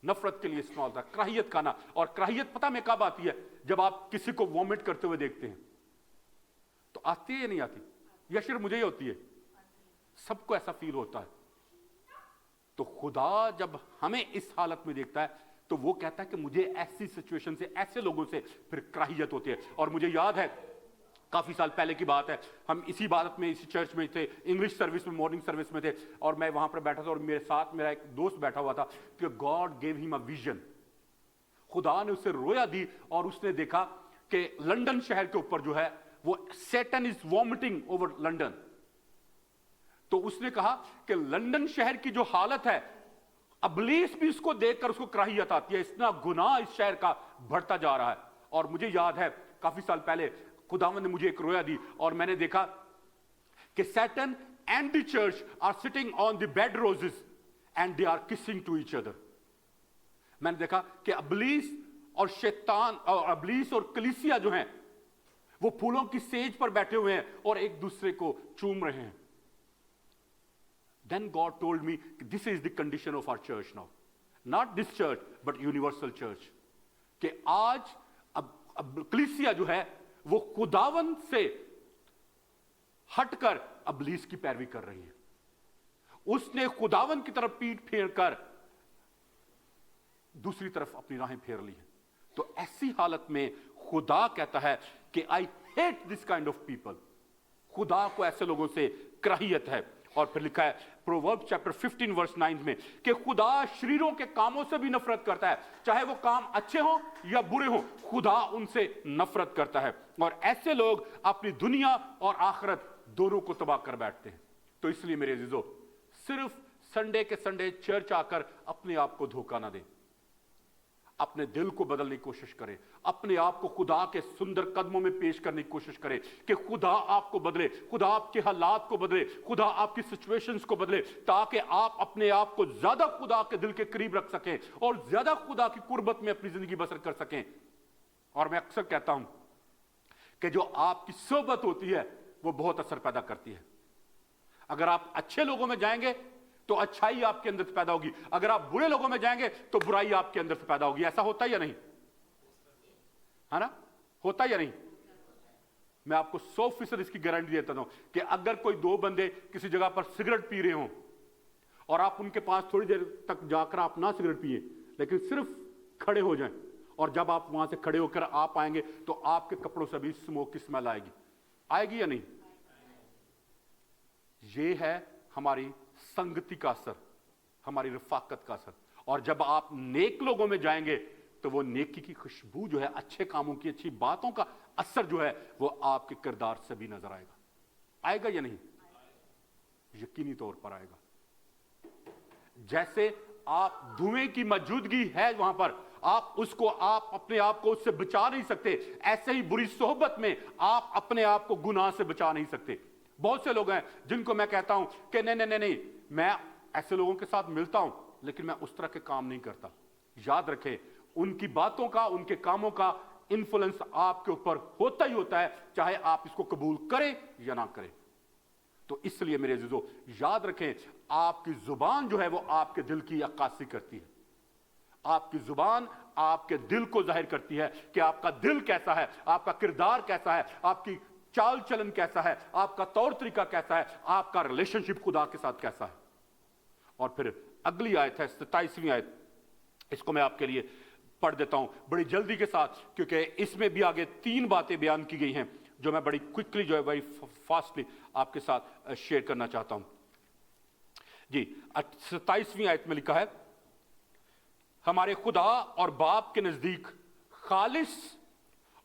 نفرت کے لیے استعمال ہوتا ہے، کراہیت کھانا. اور کراہیت پتہ میں کب آتی ہے؟ جب آپ کسی کو وومٹ کرتے ہوئے دیکھتے ہیں. تو آتی ہے یا نہیں آتی؟ یا صرف مجھے ہی ہوتی ہے؟ سب کو ایسا فیل ہوتا ہے. تو خدا جب ہمیں اس حالت میں دیکھتا ہے تو وہ کہتا ہے کہ مجھے ایسی سچویشن سے، ایسے لوگوں سے پھر کراہیت ہوتی ہے. اور مجھے یاد ہے کافی سال پہلے کی بات ہے، ہم اسی عبادت میں، اسی چرچ میں تھے، انگلش سروس میں، مارننگ سروس میں تھے، اور میں وہاں پر بیٹھا تھا اور میرے ساتھ میرا ایک دوست بیٹھا ہوا تھا کہ گاڈ گیو ہم اے ویژن. خدا نے اسے رویا دی اور اس نے دیکھا کہ لنڈن شہر کے اوپر جو ہے وہ سیٹن از وامٹنگ اوور لنڈن. تو اس نے کہا کہ لنڈن شہر کی جو حالت ہے، ابلیس بھی اس کو دیکھ کر اس کو کراہیت آتی ہے، اتنا گناہ اس شہر کا بڑھتا جا رہا ہے. اور مجھے یاد ہے کافی سال پہلے خداوند نے مجھے ایک رویا دی اور میں نے دیکھا کہ Satan and the church are sitting on the bed roses and they are kissing to each other. میں نے دیکھا کہ ابلیس اور شیطان اور ابلیس اور کلیسیا جو ہیں وہ پھولوں کی سیج پر بیٹھے ہوئے ہیں اور ایک دوسرے کو چوم رہے ہیں. Then God told me this is the condition of our church now. Not this church, but universal church. کہ آج اب کلیسیا جو ہے وہ خداوند سے ہٹ کر ابلیس کی پیروی کر رہی ہے. اس نے خداوند کی طرف پیٹ پھیر کر دوسری طرف اپنی راہیں پھیر لی ہیں. تو ایسی حالت میں خدا کہتا ہے کہ I hate this kind of people. خدا کو ایسے لوگوں سے کراہیت ہے. اور پھر لکھا ہے پروورب چیپٹر 15 ورس 9 میں کہ خدا شریروں کے کاموں سے بھی نفرت کرتا ہے، چاہے وہ کام اچھے ہوں یا برے ہوں، خدا ان سے نفرت کرتا ہے. اور ایسے لوگ اپنی دنیا اور آخرت دونوں کو تباہ کر بیٹھتے ہیں. تو اس لیے میرے عزیزو، صرف سنڈے کے سنڈے چرچ آ کر اپنے آپ کو دھوکہ نہ دیں. اپنے دل کو بدلنے کی کوشش کریں، اپنے آپ کو خدا کے سندر قدموں میں پیش کرنے کی کوشش کریں کہ خدا آپ کو بدلے، خدا آپ کے حالات کو بدلے، خدا آپ کی سچویشنز کو بدلے، تاکہ آپ اپنے آپ کو زیادہ خدا کے دل کے قریب رکھ سکیں اور زیادہ خدا کی قربت میں اپنی زندگی بسر کر سکیں. اور میں اکثر کہتا ہوں کہ جو آپ کی صحبت ہوتی ہے وہ بہت اثر پیدا کرتی ہے. اگر آپ اچھے لوگوں میں جائیں گے تو اچھائی آپ کے اندر سے پیدا ہوگی، اگر آپ برے لوگوں میں جائیں گے تو برائی آپ کے اندر سے پیدا ہوگی. ایسا ہوتا یا نہیں؟ ہے نا؟ ہوتا یا نہیں؟ میں آپ کو 100% اس کی گارنٹی دیتا ہوں کہ اگر کوئی دو بندے کسی جگہ پر سگریٹ پی رہے ہوں اور آپ ان کے پاس تھوڑی دیر تک جا کر آپ نہ سگریٹ پیئے لیکن صرف کھڑے ہو جائیں، اور جب آپ وہاں سے کھڑے ہو کر آپ آئیں گے تو آپ کے کپڑوں سے بھی اسموک کی اسمیل آئے گی. آئے گی یا نہیں؟ یہ ہے ہماری سنگتی کا اثر، ہماری رفاقت کا اثر. اور جب آپ نیک لوگوں میں جائیں گے تو وہ نیکی کی خوشبو جو ہے، اچھے کاموں کی، اچھی باتوں کا اثر جو ہے وہ آپ کے کردار سے بھی نظر آئے گا. آئے گا یا نہیں؟ یقینی طور پر آئے گا. جیسے آپ دھوئیں کی موجودگی ہے وہاں پر، آپ اس کو، آپ اپنے آپ کو اس سے بچا نہیں سکتے، ایسے ہی بری صحبت میں آپ اپنے آپ کو گناہ سے بچا نہیں سکتے. بہت سے لوگ ہیں جن کو میں کہتا ہوں کہ نہیں، میں ایسے لوگوں کے ساتھ ملتا ہوں لیکن میں اس طرح کے کام نہیں کرتا. یاد رکھیں، ان کی باتوں کا، ان کے کاموں کا انفلوئنس آپ کے اوپر ہوتا ہی ہوتا ہے، چاہے آپ اس کو قبول کریں یا نہ کریں. تو اس لیے میرے عزیزو یاد رکھیں، آپ کی زبان جو ہے وہ آپ کے دل کی عکاسی کرتی ہے. آپ کی زبان آپ کے دل کو ظاہر کرتی ہے کہ آپ کا دل کیسا ہے، آپ کا کردار کیسا ہے، آپ کی چال چلن کیسا ہے، آپ کا طور طریقہ کیسا ہے، آپ کا ریلیشن شپ خدا کے ساتھ کیسا ہے. اور پھر اگلی آیت ہے 27ویں آیت، اس کو میں آپ کے لیے پڑھ دیتا ہوں بڑی جلدی کے ساتھ، کیونکہ اس میں بھی آگے 3 باتیں بیان کی گئی ہیں جو میں بڑی کوئکلی جو ہے بڑی فاسٹلی آپ کے ساتھ شیئر کرنا چاہتا ہوں. جی 27ویں آیت میں لکھا ہے، ہمارے خدا اور باپ کے نزدیک خالص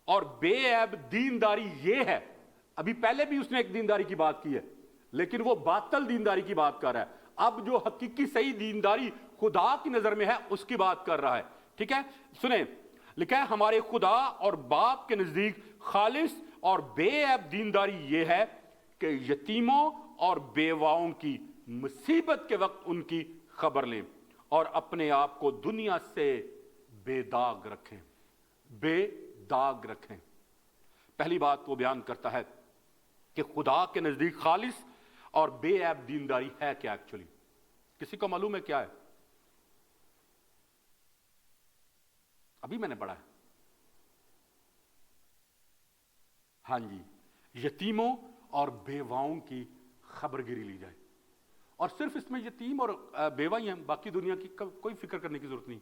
اور بے عیب دینداری یہ ہے. ابھی پہلے بھی اس نے ایک دینداری کی بات کی ہے لیکن وہ باطل دینداری کی بات کر رہا ہے. اب جو حقیقی صحیح دینداری خدا کی نظر میں ہے اس کی بات کر رہا ہے. ٹھیک ہے, سنیں, لکھا ہے ہمارے خدا اور باپ کے نزدیک خالص اور بے عیب دینداری یہ ہے کہ یتیموں اور بیواؤں کی مصیبت کے وقت ان کی خبر لیں اور اپنے آپ کو دنیا سے بے داغ رکھیں. بے داغ رکھیں. پہلی بات وہ بیان کرتا ہے کہ خدا کے نزدیک خالص اور بے عیب دینداری ہے کیا ایکچولی. کسی کو معلوم ہے کیا ہے؟ ابھی میں نے پڑھا ہے. ہاں جی, یتیموں اور بیواؤں کی خبر گیری لی جائے. اور صرف اس میں یتیم اور بیوہ ہی ہیں, باقی دنیا کی کوئی فکر کرنے کی ضرورت نہیں.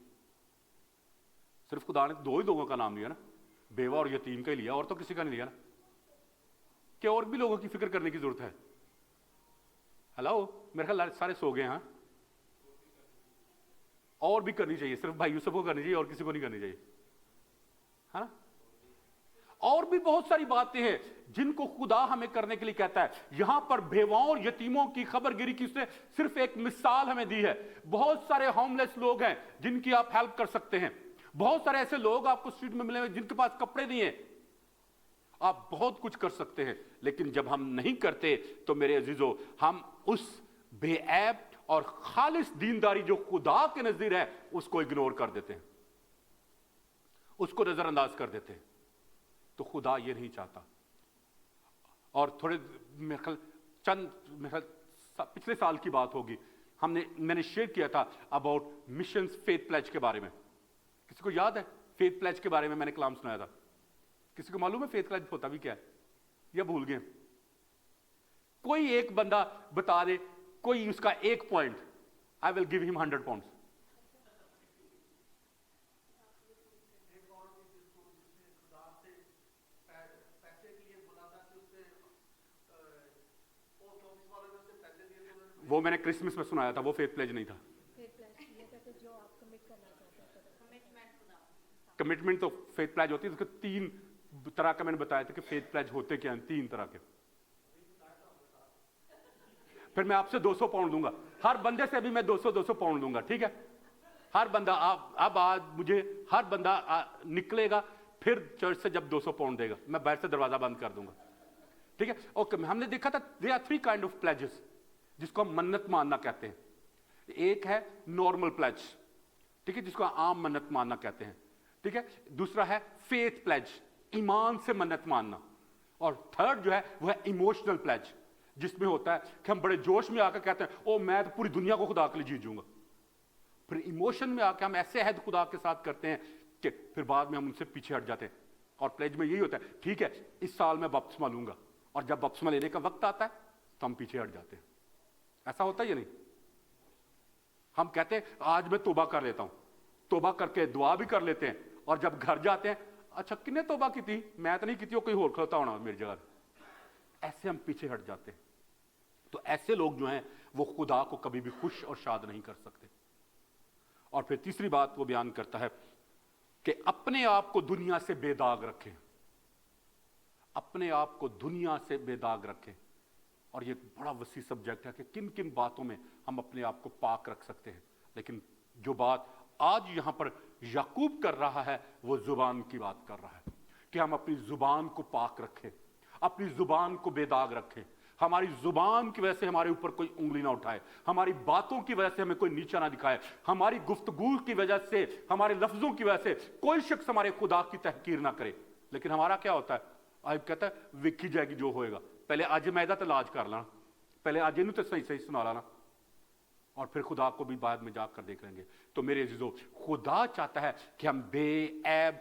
صرف خدا نے دو ہی لوگوں کا نام لیا نا, بیوہ اور یتیم کا ہی لیا, اور تو کسی کا نہیں لیا نا, کہ اور بھی لوگوں کی فکر کرنے کی ضرورت ہے. ہلو, میرے خیال سارے سو گئے. ہاں, اور بھی کرنی چاہیے, صرف بھائی یوسف کو کرنی چاہیے اور کسی کو نہیں کرنی چاہیے, ہے نا. اور بھی بہت ساری باتیں ہیں جن کو خدا ہمیں کرنے کے لیے کہتا ہے. یہاں پر بیواؤں اور یتیموں کی خبر گیری کی اس نے صرف ایک مثال ہمیں دی ہے. بہت سارے ہوم لیس لوگ ہیں جن کی آپ ہیلپ کر سکتے ہیں. بہت سارے ایسے لوگ آپ کو اسٹریٹ میں ملے ہوئے جن کے پاس کپڑے نہیں ہیں. آپ بہت کچھ کر سکتے ہیں, لیکن جب ہم نہیں کرتے تو میرے عزیزو ہم اس بے عیب اور خالص دینداری جو خدا کے نزدیک ہے اس کو اگنور کر دیتے ہیں, اس کو نظر انداز کر دیتے ہیں. تو خدا یہ نہیں چاہتا. اور تھوڑے پچھلے سال کی بات ہوگی, میں نے شیئر کیا تھا اباؤٹ مشنز فیتھ پلیج کے بارے میں. کسی کو یاد ہے فیتھ پلیج کے بارے میں نے کلام سنایا تھا؟ کسی کو معلوم ہے فیتھ پلیج ہوتا بھی کیا ہے, یا بھول گئے؟ کوئی ایک بندہ بتا دے, کوئی اس کا ایک پوائنٹ. آئی ول گیو ہم 100 پاؤنڈز. وہ میں نے کرسمس میں سنایا تھا, وہ فیتھ پلیج نہیں تھا. کمٹمنٹ تو فیتھ پلیج ہوتی ہے, اس کے 3 طرح کا میں نے بتایا تھا کہ فیتھ پلیج ہوتے کیا ہیں, 3 طرح کے. پھر میں آپ سے 200 پاؤنڈ دوں گا, ہر بندے سے ابھی میں 200 پاؤنڈ دوں گا. ٹھیک ہے, ہر بندہ اب آج مجھے ہر بندہ نکلے گا پھر چرچ سے جب 200 پاؤنڈ دے گا, میں باہر سے دروازہ بند کر دوں گا. ٹھیک ہے, اوکے. ہم نے دیکھا تھا there are 3 kind of pledges جس کو ہم منت ماننا کہتے ہیں. ایک ہے نارمل پلیج, ٹھیک ہے, جس کو عام منت ماننا کہتے ہیں. ٹھیک ہے, دوسرا ہے فیتھ پلیج, ایمان سے منت ماننا. اور تھرڈ جو ہے وہ ہے ایموشنل پلیج, جس میں ہوتا ہے کہ ہم بڑے جوش میں آ کر کہتے ہیں او میں تو پوری دنیا کو خدا کے لیے جیت جاؤں گا. پھر ایموشن میں آ کے ہم ایسے عہد خدا کے ساتھ کرتے ہیں کہ پھر بعد میں ہم ان سے پیچھے ہٹ جاتے ہیں. اور پلیج میں یہی ہوتا ہے, ٹھیک ہے اس سال میں بپتسمہ لوں گا, اور جب بپتسمہ لینے کا وقت آتا ہے تو ہم پیچھے ہٹ جاتے ہیں. ایسا ہوتا ہے یا نہیں؟ ہم کہتے ہیں آج میں توبہ کر لیتا ہوں, توبہ کر کے دعا بھی کر لیتے ہیں, اور جب گھر جاتے ہیں اچھا کنے توبہ کی تھی, میں تو نہیں کی تھی, وہ کوئی اور کھڑتا ہونا میری جگہ. ایسے ہم پیچھے ہٹ جاتے ہیں. تو ایسے لوگ جو ہیں وہ خدا کو کبھی بھی خوش اور شاد نہیں کر سکتے. اور پھر تیسری بات وہ بیان کرتا ہے کہ اپنے آپ کو دنیا سے بے داغ رکھیں. اپنے آپ کو دنیا سے بے داغ رکھیں. اور یہ بڑا وسیع سبجیکٹ ہے کہ کن کن باتوں میں ہم اپنے آپ کو پاک رکھ سکتے ہیں. لیکن جو بات آج یہاں پر یعقوب کر رہا ہے وہ زبان کی بات کر رہا ہے کہ ہم اپنی زبان کو پاک رکھیں, اپنی زبان کو بے داغ رکھیں. ہماری زبان کی وجہ سے ہمارے اوپر کوئی انگلی نہ اٹھائے, ہماری باتوں کی وجہ سے ہمیں کوئی نیچا نہ دکھائے, ہماری گفتگو کی وجہ سے, ہمارے لفظوں کی وجہ سے کوئی شخص ہمارے خدا کی تحقیر نہ کرے. لیکن ہمارا کیا ہوتا ہے, آج کہتا ہے ویکھی جائے گی جو ہوئے گا, پہلے آج میدہ تو لاج کر لانا, پہلے آج انہوں تو صحیح سنا لانا, اور پھر خدا کو بھی بعد میں جا کر دیکھ لیں گے. تو میرے عزیزو خدا چاہتا ہے کہ ہم بے عیب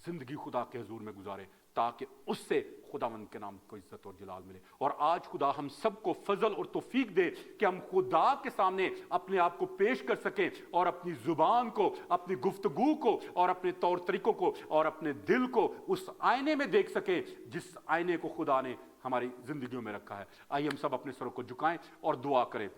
زندگی خدا کے حضور میں گزارے تاکہ اس سے خداوند کے نام کو عزت اور جلال ملے. اور آج خدا ہم سب کو فضل اور توفیق دے کہ ہم خدا کے سامنے اپنے آپ کو پیش کر سکیں اور اپنی زبان کو, اپنی گفتگو کو, اور اپنے طور طریقوں کو, اور اپنے دل کو اس آئینے میں دیکھ سکیں جس آئینے کو خدا نے ہماری زندگیوں میں رکھا ہے. آئیے ہم سب اپنے سروں کو جھکائیں اور دعا کریں.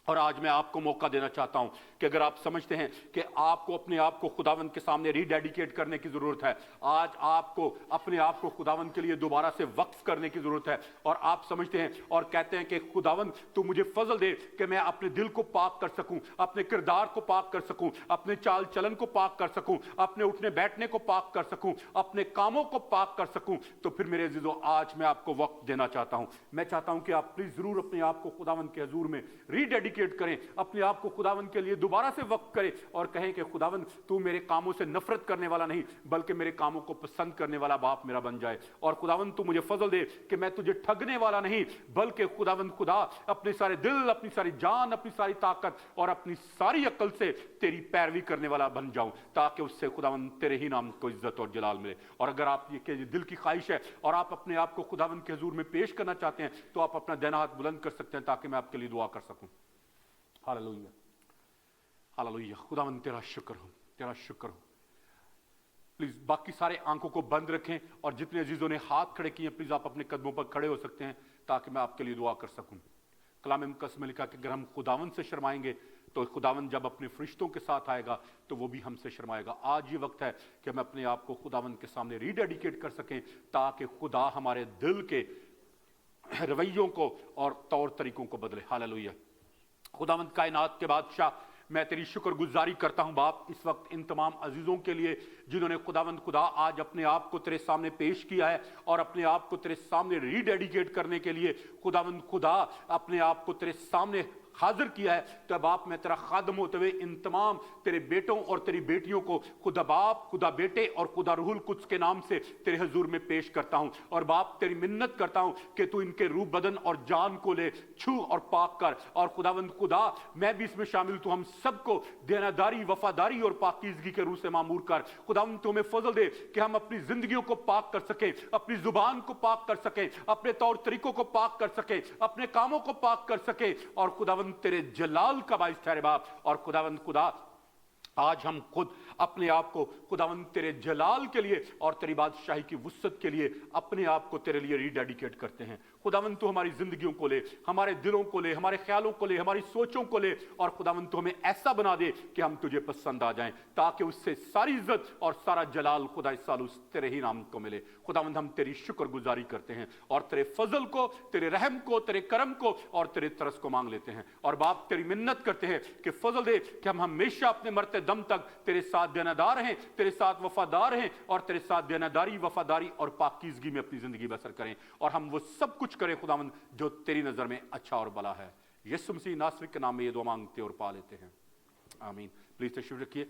اور آج میں آپ کو موقع دینا چاہتا ہوں کہ اگر آپ سمجھتے ہیں کہ آپ کو اپنے آپ کو خداوند کے سامنے ری ڈیڈیکیٹ کرنے کی ضرورت ہے، آج آپ کو اپنے آپ کو خداوند کے لیے دوبارہ سے وقف کرنے کی ضرورت ہے، اور آپ سمجھتے ہیں اور کہتے ہیں کہ خداوند تو مجھے فضل دے کہ میں اپنے دل کو پاک کر سکوں، اپنے کردار کو پاک کر سکوں، اپنے چال چلن کو پاک کر سکوں، اپنے اٹھنے بیٹھنے کو پاک کر سکوں، اپنے کاموں کو پاک کر سکوں، تو پھر میرے عزیزو آج میں آپ کو وقت دینا چاہتا ہوں۔ میں چاہتا ہوں کہ آپ پلیز ضرور اپنے آپ کو خداوند کے حضور میں ری ڈیڈیکیٹ کریں، اپنے آپ کو خداوند کے لیے دوبارہ سے وقف کریں اور کہیں کہ خداوند تو میرے کاموں سے نفرت کرنے والا نہیں بلکہ میرے کاموں کو پسند کرنے والا باپ میرا بن جائے، اور خداوند تو مجھے فضل دے کہ میں تجھے ٹھگنے والا نہیں بلکہ خداوند خدا اپنے سارے دل، اپنی ساری جان، اپنی ساری طاقت اور اپنی ساری عقل سے تیری پیروی کرنے والا بن جاؤں، تاکہ اس سے خداوند تیرے ہی نام کو عزت اور جلال ملے۔ اور اگر آپ یہ کہ دل کی خواہش ہے اور آپ اپنے آپ کو خداوند کے حضور میں پیش کرنا چاہتے ہیں تو آپ اپنا دائنا ہاتھ بلند کر سکتے ہیں تاکہ میں آپ کے لیے دعا کر سکوں۔ ہاللویہ، ہاللویہ، خداوند تیرا شکر ہو، تیرا شکر ہو۔ پلیز باقی سارے آنکھوں کو بند رکھیں، اور جتنے عزیزوں نے ہاتھ کھڑے کیے ہیں پلیز آپ اپنے قدموں پر کھڑے ہو سکتے ہیں تاکہ میں آپ کے لیے دعا کر سکوں۔ کلام مقدس میں لکھا کہ اگر ہم خداوند سے شرمائیں گے تو خداوند جب اپنے فرشتوں کے ساتھ آئے گا تو وہ بھی ہم سے شرمائے گا۔ آج یہ وقت ہے کہ ہم اپنے آپ کو خداوند کے سامنے ری ڈیڈیکیٹ کر سکیں تاکہ خدا ہمارے دل کے رویوں کو اور طور طریقوں کو بدلے۔ ہاللویہ۔ خداوند کائنات کے بادشاہ، میں تیری شکر گزاری کرتا ہوں باپ اس وقت ان تمام عزیزوں کے لیے جنہوں نے خداوند خدا آج اپنے آپ کو تیرے سامنے پیش کیا ہے اور اپنے آپ کو تیرے سامنے ری ڈیڈیکیٹ کرنے کے لیے خداوند خدا اپنے آپ کو تیرے سامنے حاضر کیا ہے۔ تو باپ میں تیرا خادم ہوتے ہوئے ان تمام تیرے بیٹوں اور تیری بیٹیوں کو خدا باپ، خدا بیٹے اور خدا روح القدس کے نام سے تیرے حضور میں پیش کرتا ہوں، اور باپ تیری منت کرتا ہوں کہ تو ان کے روح بدن اور جان کو لے، چھو اور پاک کر، اور خداوند خدا میں بھی اس میں شامل، تو ہم سب کو دیانتداری، وفاداری اور پاکیزگی کے روح سے معمور کر۔ خداوند تو ہمیں فضل دے کہ ہم اپنی زندگیوں کو پاک کر سکیں، اپنی زبان کو پاک کر سکیں، اپنے طور طریقوں کو پاک کر سکیں، اپنے کاموں کو پاک کر سکیں، اور خداوند تیرے جلال کا باعث ٹھہرے باپ۔ اور خداوند خدا آج ہم خود اپنے آپ کو خداوند تیرے جلال کے لیے اور تیری بادشاہی کی وسعت کے لیے اپنے آپ کو تیرے لیے ری ڈیڈیکیٹ کرتے ہیں۔ خداوند تو ہماری زندگیوں کو لے، ہمارے دلوں کو لے، ہمارے خیالوں کو لے، ہماری سوچوں کو لے، اور خداوند تو ہمیں ایسا بنا دے کہ ہم تجھے پسند آ جائیں، تاکہ اس سے ساری عزت اور سارا جلال خدا سالوس تیرے ہی نام کو ملے۔ خداوند ہم تیری شکر گزاری کرتے ہیں اور تیرے فضل کو، تیرے رحم کو، تیرے کرم کو اور تیرے ترس کو مانگ لیتے ہیں، اور باپ تیری منت کرتے ہیں کہ فضل دے کہ ہم ہمیشہ اپنے مرتے دم تک تیرے ساتھ دیانتدار ہیں، تیرے ساتھ وفادار ہیں، اور تیرے ساتھ دیانتداری، وفاداری اور پاکیزگی میں اپنی زندگی بسر کریں، اور ہم وہ سب کچھ کریں خداوند جو تیری نظر میں اچھا اور بھلا ہے۔ یسوع مسیح ناصری کے نام میں یہ دعا مانگتے اور پا لیتے ہیں، آمین۔ پلیز تشریف رکھیے۔